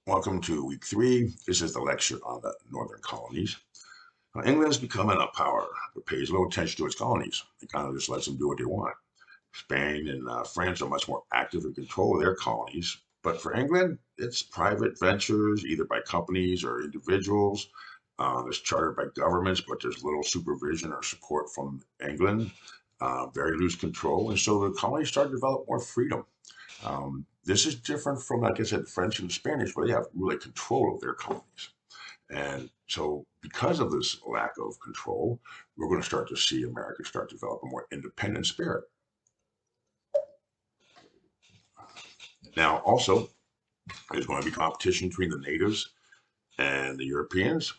Welcome to week 3. This is the lecture on the northern colonies. England is becoming a power, but pays little attention to its colonies. It kind of just lets them do what they want. Spain and France are much more active in control of their colonies. But for England, it's private ventures, either by companies or individuals. It's chartered by governments, but there's little supervision or support from England. Very loose control. And so the colonies start to develop more freedom. This is different from, like I said, French and Spanish, where they have really control of their colonies. And so, because of this lack of control, we're going to start to see America start to develop a more independent spirit. Now, also, there's going to be competition between the natives and the Europeans.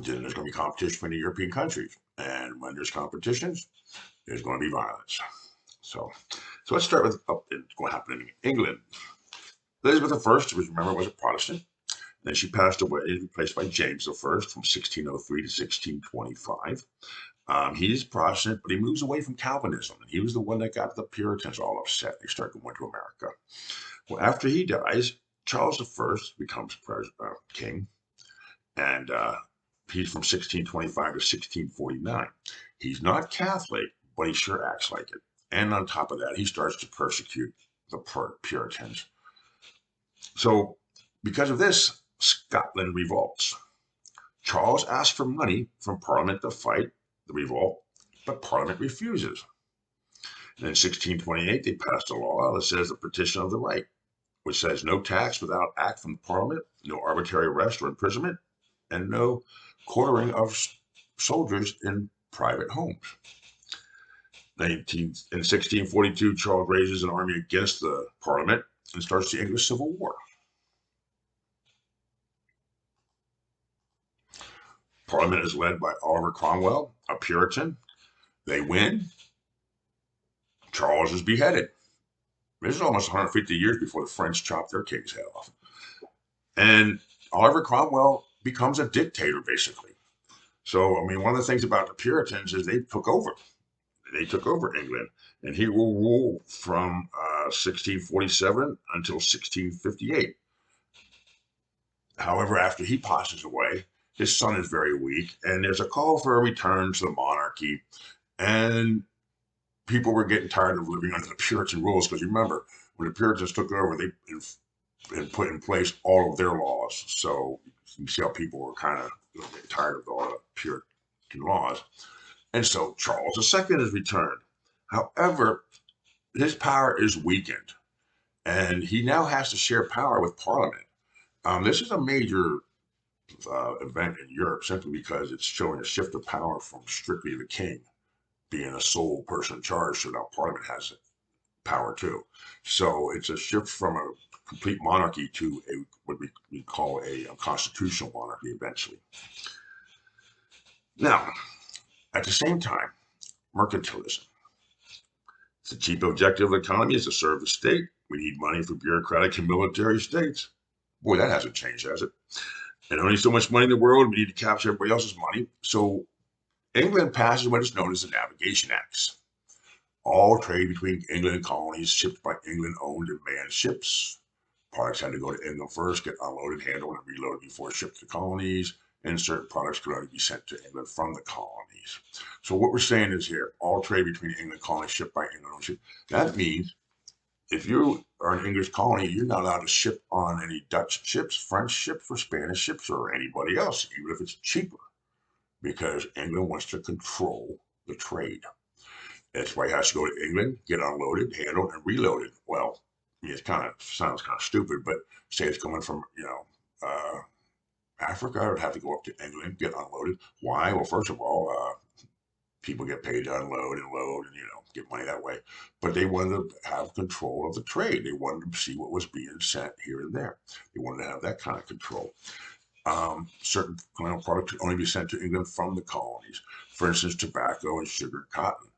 Then there's going to be competition between the European countries. And when there's competitions, there's going to be violence. So, so let's start with what's going to happen in England. Elizabeth I, remember, was a Protestant. Then she passed away, replaced by James I from 1603 to 1625. He's Protestant, but he moves away from Calvinism. And he was the one that got the Puritans all upset. They start going to America. Well, after he dies, Charles I becomes king. And he's from 1625 to 1649. He's not Catholic, but he sure acts like it. And on top of that, he starts to persecute the Puritans. So because of this, Scotland revolts. Charles asks for money from Parliament to fight the revolt, but Parliament refuses. And in 1628, they passed a law that says the petition of the right, which says no tax without act from Parliament, no arbitrary arrest or imprisonment, and no quartering of soldiers in private homes. In 1642, Charles raises an army against the Parliament and starts the English Civil War. Parliament is led by Oliver Cromwell, a Puritan. They win. Charles is beheaded. This is almost 150 years before the French chopped their king's head off. And Oliver Cromwell becomes a dictator, basically. So, I mean, one of the things about the Puritans is they took over. They took over England, and he will rule from 1647 until 1658. However, after he passes away, his son is very weak, and there's a call for a return to the monarchy. And people were getting tired of living under the Puritan rules because remember, when the Puritans took over, they put in place all of their laws. So you see how people were kind of getting tired of all the Puritan laws. And so Charles II is returned. However, his power is weakened, and he now has to share power with Parliament. This is a major event in Europe simply because it's showing a shift of power from strictly the king being a sole person in charge, so now Parliament has power too. So it's a shift from a complete monarchy to what we call a constitutional monarchy eventually. Now, at the same time, mercantilism. The chief objective of the economy is to serve the state. We need money for bureaucratic and military states. Boy, that hasn't changed, has it? And only so much money in the world. We need to capture everybody else's money. So England passes what is known as the Navigation Acts. All trade between England and colonies, shipped by England-owned and manned ships. Products had to go to England first, get unloaded, handled, and reloaded before shipped to colonies. And certain products could only be sent to England from the colonies. So what we're saying is here, all trade between England colonies shipped by England-owned ships. That means if you are an English colony, you're not allowed to ship on any Dutch ships, French ships, or Spanish ships, or anybody else, even if it's cheaper, because England wants to control the trade. That's why it has to go to England, get unloaded, handled, and reloaded. Well, I mean, it kind of sounds kind of stupid, but say it's coming from, Africa, it would have to go up to England, get unloaded. Why? Well, first of all, people get paid to unload and load and, get money that way. But they wanted to have control of the trade. They wanted to see what was being sent here and there. They wanted to have that kind of control. Certain products could only be sent to England from the colonies. For instance, tobacco and sugar, cotton.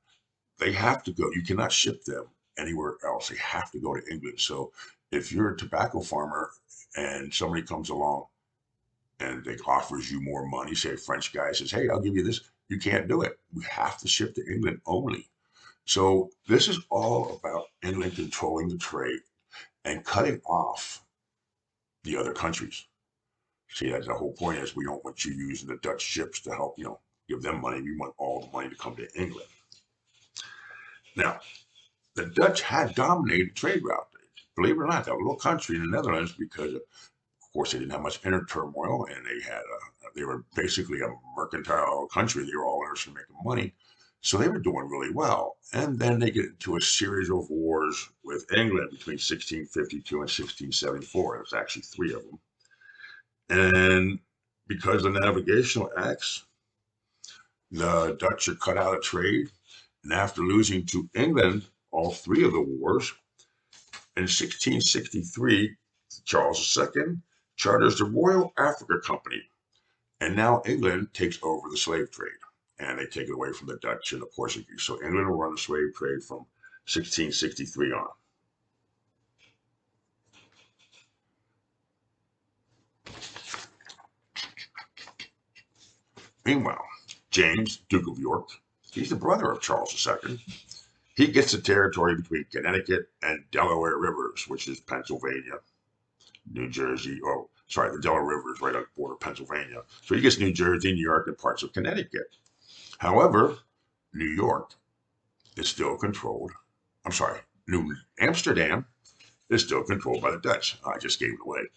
They have to go. You cannot ship them anywhere else. They have to go to England. So if you're a tobacco farmer and somebody comes along and they offers you more money, say a French guy says, hey, I'll give you this. You can't do it. We have to ship to England only. So this is all about England controlling the trade and cutting off the other countries. See, that's the whole point is we don't want you using the Dutch ships to help, give them money. We want all the money to come to England. Now, the Dutch had dominated trade route. Believe it or not, that little country in the Netherlands, because of course they didn't have much inner turmoil, and they were basically a mercantile country. They were all interested in making money, so they were doing really well. And then they get into a series of wars with England between 1652 and 1674. There was actually three of them, and because of the navigational acts, the Dutch are cut out of trade. And after losing to England all three of the wars, in 1663, Charles II charters the Royal Africa Company, and now England takes over the slave trade, and they take it away from the Dutch and the Portuguese. So England will run the slave trade from 1663 on. Meanwhile, James, Duke of York, he's the brother of Charles II. He gets the territory between Connecticut and Delaware Rivers, which is Pennsylvania, New Jersey. Oh, sorry, the Delaware River is right on the border of Pennsylvania. So he gets New Jersey, New York, and parts of Connecticut. However, New York is still controlled. I'm sorry, New Amsterdam is still controlled by the Dutch. I just gave it away.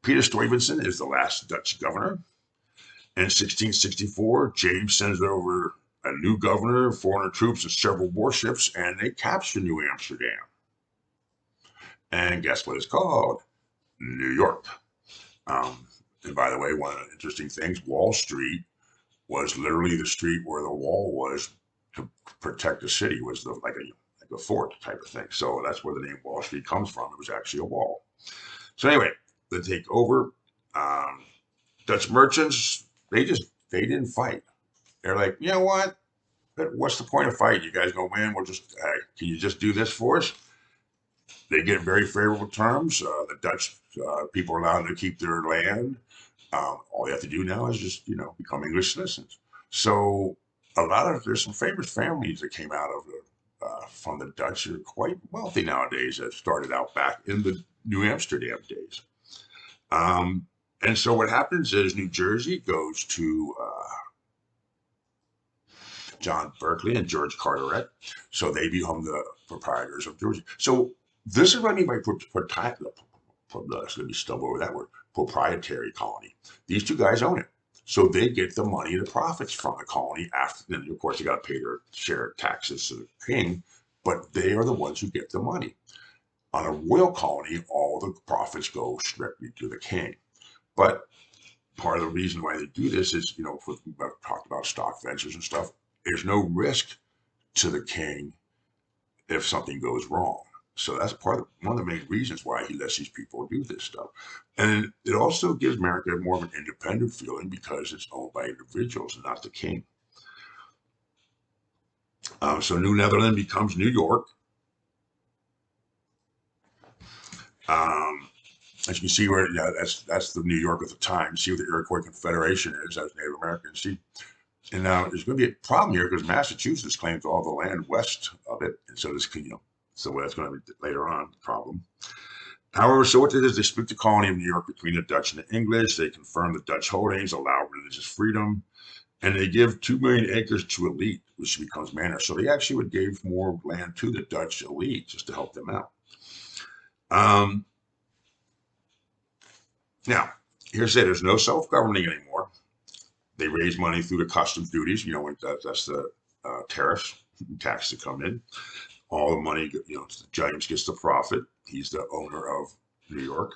Peter Stuyvesant is the last Dutch governor. In 1664, James sends over a new governor, 400 troops, and several warships, and they capture New Amsterdam. And guess what it's called? New York. And by the way, one of the interesting things, Wall Street was literally the street where the wall was to protect the city, was like a fort type of thing. So that's where the name Wall Street comes from. It was actually a wall. So anyway, they take over. Dutch merchants, they didn't fight. They're like, you know what? What's the point of fighting? You guys gonna win? Can you just do this for us? They get very favorable terms. The Dutch people are allowed to keep their land. All they have to do now is just, become English citizens. So there's some famous families that came out of from the Dutch who are quite wealthy nowadays that started out back in the New Amsterdam days. And so what happens is New Jersey goes to John Berkeley and George Carteret. So they become the proprietors of Jersey. So this is what I mean by let me stumble over that word, proprietary colony. These two guys own it. So they get the money, the profits from the colony after, then of course they got to pay their share of taxes to the king, but they are the ones who get the money. On a royal colony, all the profits go strictly to the king. But part of the reason why they do this is, we've talked about stock ventures and stuff, there's no risk to the king if something goes wrong. So that's one of the main reasons why he lets these people do this stuff. And it also gives America more of an independent feeling because it's owned by individuals and not the king. So New Netherland becomes New York. As you can see where, that's the New York at the time. See what the Iroquois Confederation is as Native Americans. See, and now there's going to be a problem here because Massachusetts claims all the land west of it, and so so that's going to be later on a problem. However, so what they did is they split the colony of New York between the Dutch and the English. They confirm the Dutch holdings, allow religious freedom, and they give 2 million acres to elite, which becomes manor. So they actually would give more land to the Dutch elite just to help them out. Now, here's it. There's no self-governing anymore. They raise money through the customs duties. That's the tariffs, taxes that come in. All the money, James gets the profit. He's the owner of New York.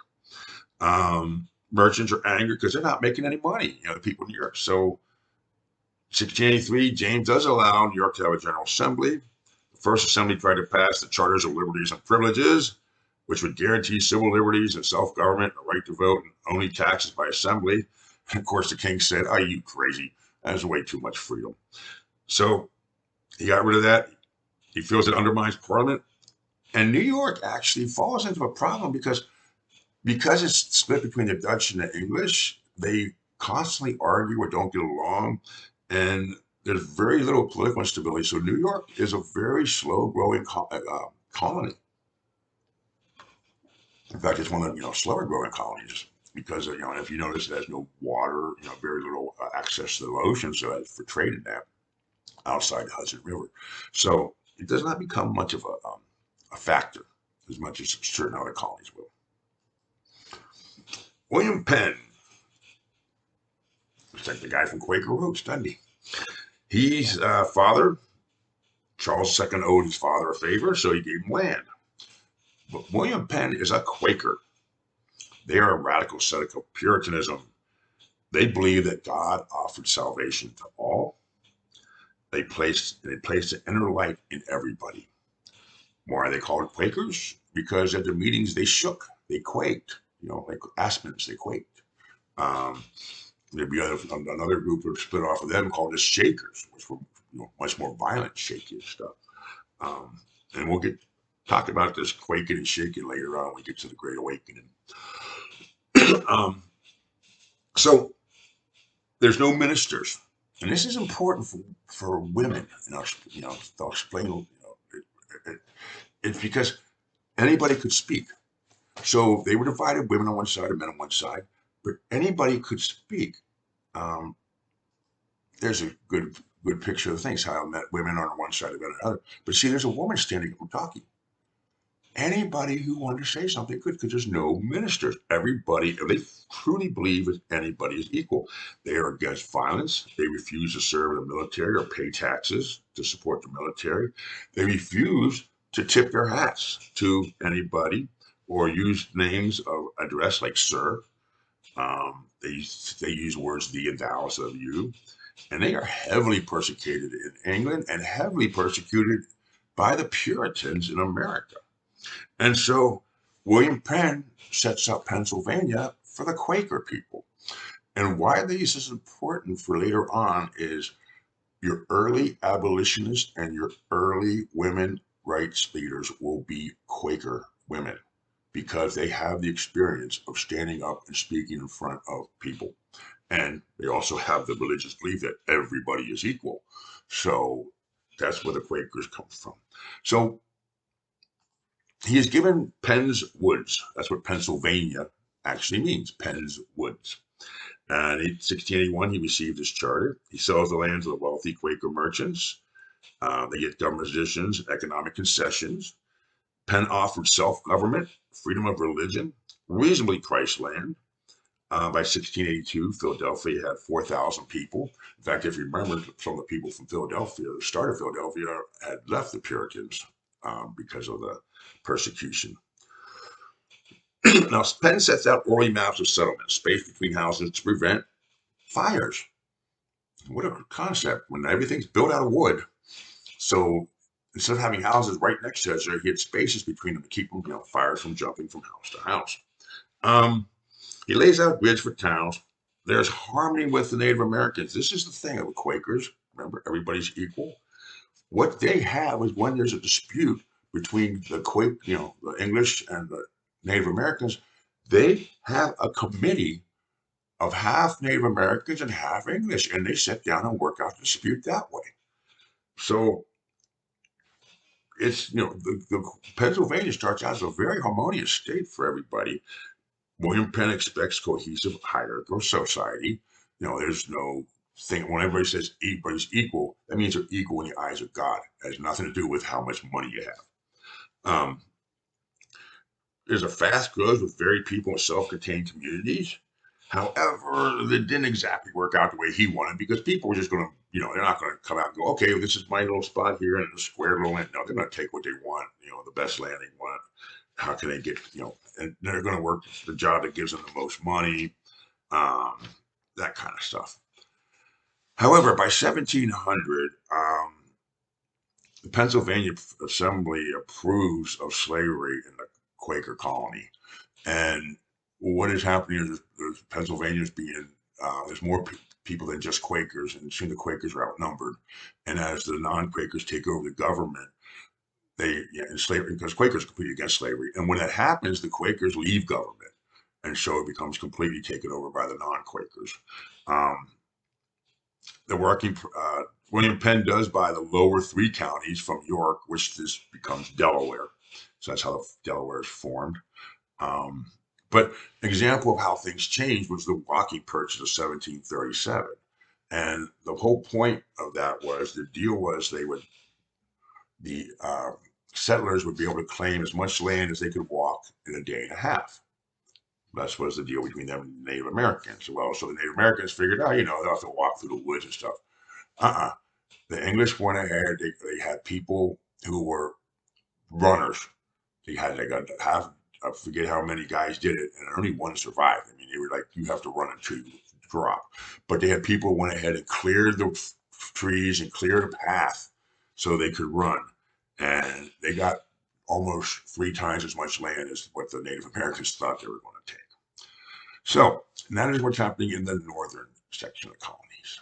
Merchants are angry because they're not making any money, the people in New York. So 1683, James does allow New York to have a general assembly. The first assembly tried to pass the Charters of Liberties and Privileges, which would guarantee civil liberties and self-government, a right to vote, and only taxes by assembly. And of course, the king said, "Are you crazy? That's way too much freedom." So he got rid of that. He feels it undermines Parliament. And New York actually falls into a problem because it's split between the Dutch and the English. They constantly argue or don't get along, and there's very little political instability. So New York is a very slow-growing colony. In fact, it's one of the slower growing colonies because if you notice, it has no water, very little access to the ocean, so that's for trading that outside the Hudson River. So it does not become much of a factor as much as certain other colonies will. William Penn, looks like the guy from Quaker Roots, doesn't he? He's father. Charles II owed his father a favor, so he gave him land. But William Penn is a Quaker. They are a radical sect of Puritanism. They believe that God offered salvation to all. They placed the inner light in everybody. Why are they called Quakers? Because at the meetings they shook, they quaked, like aspens, they quaked. Um, there'd be another group that split off of them called the Shakers, which were much more violent, shaky stuff. Um, and we'll get talk about this quaking and shaking later on when we get to the Great Awakening. um, so there's no ministers, and this is important for women. I'll explain. It's because anybody could speak. So they were divided, women on one side and men on one side, but anybody could speak. Um, there's a good picture of things, how women are on one side and men on the other. But see, there's a woman standing up and talking. Anybody who wanted to say something could, because there's no ministers. Everybody, they truly believe that anybody is equal. They are against violence. They refuse to serve in the military or pay taxes to support the military. They refuse to tip their hats to anybody or use names of address like sir. They use words thee and thou instead of you. And they are heavily persecuted in England and heavily persecuted by the Puritans in America. And so William Penn sets up Pennsylvania for the Quaker people. And why this is important for later on is your early abolitionists and your early women rights leaders will be Quaker women because they have the experience of standing up and speaking in front of people. And they also have the religious belief that everybody is equal. So that's where the Quakers come from. So he is given Penn's Woods. That's what Pennsylvania actually means, Penn's Woods. And in 1681, he received his charter. He sells the land to the wealthy Quaker merchants. They get government positions, economic concessions. Penn offered self-government, freedom of religion, reasonably priced land. By 1682, Philadelphia had 4,000 people. In fact, if you remember, some of the people from Philadelphia, the start of Philadelphia, had left the Puritans because of the persecution. Now, Penn sets out early maps of settlement, space between houses to prevent fires. What a concept when everything's built out of wood. So instead of having houses right next to each other, he had spaces between them to keep them, fires from jumping from house to house. He lays out grids for towns. There's harmony with the Native Americans. This is the thing of the Quakers. Remember, everybody's equal. What they have is when there's a dispute between the English and the Native Americans, they have a committee of half Native Americans and half English, and they sit down and work out the dispute that way. So it's the Pennsylvania starts out as a very harmonious state for everybody. William Penn expects cohesive hierarchical society. There's no thing when everybody says everybody's equal, that means they're equal in the eyes of God. It has nothing to do with how much money you have. There's a fast growth with very people in self-contained communities. However, it didn't exactly work out the way he wanted because people were just going to, they're not going to come out and go, okay, well, this is my little spot here in the square little land. No, they're going to take what they want, the best land they want. How can they get, and they're going to work the job that gives them the most money, that kind of stuff. However, by 1700, the Pennsylvania Assembly approves of slavery in the Quaker colony. And what is happening is Pennsylvania's being, there's more people than just Quakers, and soon the Quakers are outnumbered. And as the non-Quakers take over the government, and slavery, because Quakers compete against slavery. And when that happens, the Quakers leave government. And so it becomes completely taken over by the non-Quakers. William Penn does buy the lower 3 counties from York, which this becomes Delaware. So that's how Delaware is formed. Um, but an example of how things changed was the Walking Purchase of 1737. And the whole point of that was the deal was the settlers would be able to claim as much land as they could walk in a day and a half. That was the deal between them and the Native Americans. Well, so the Native Americans figured out, they'll have to walk through the woods and stuff. Uh-uh. The English went ahead. They had people who were runners. They got half. I forget how many guys did it, and only one survived. I mean, they were like, you have to run until you drop. But they had people who went ahead and cleared the trees and cleared a path so they could run, and they got almost 3 times as much land as what the Native Americans thought they were going to take. So that is what's happening in the northern section of the colonies.